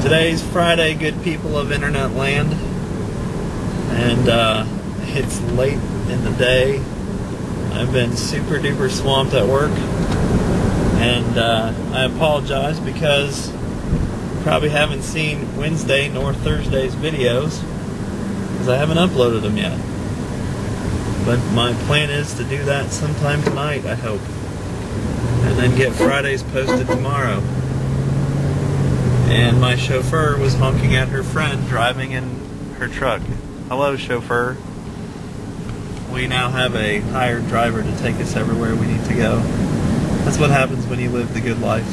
Today's Friday, good people of internet land, and it's late in the day. I've been super duper swamped at work, and I apologize because you probably haven't seen Wednesday nor Thursday's videos because I haven't uploaded them yet. But my plan is to do that sometime tonight, I hope, and then get Friday's posted tomorrow. And my chauffeur was honking at her friend driving in her truck. Hello, chauffeur. We now have a hired driver to take us everywhere we need to go. That's what happens when you live the good life.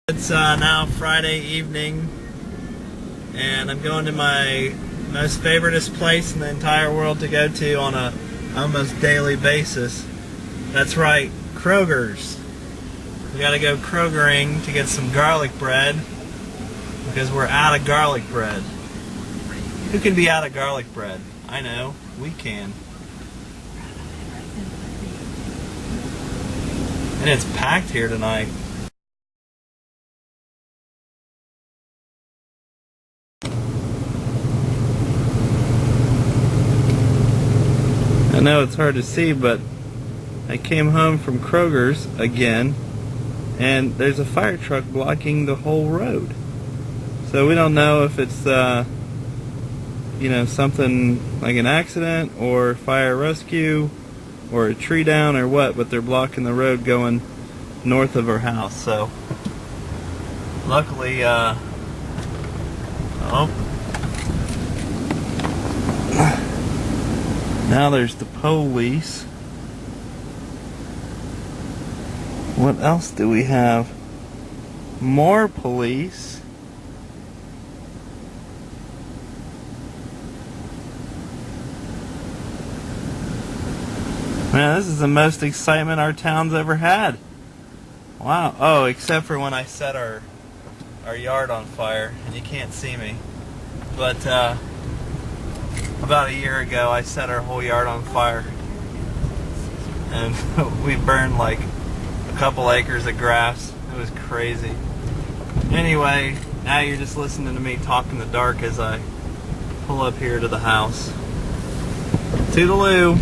It's now Friday evening, and I'm going to my most favoritist place in the entire world to go to on a almost daily basis. That's right, Kroger's. We gotta go Krogering to get some garlic bread because we're out of garlic bread. Who can be out of garlic bread? I know, we can. And it's packed here tonight. I know it's hard to see, but I came home from Kroger's again, and there's a fire truck blocking the whole road. So we don't know if it's something like an accident or fire rescue or a tree down or what, but they're blocking the road going north of our house. So luckily now there's the police. What else do we have? More police. Man, this is the most excitement our town's ever had. Wow. Oh, except for when I set our yard on fire, and you can't see me. But about a year ago, I set our whole yard on fire, and we burned like a couple acres of grass. It was crazy. Anyway, now you're just listening to me talk in the dark as I pull up here to the house. Toodaloo.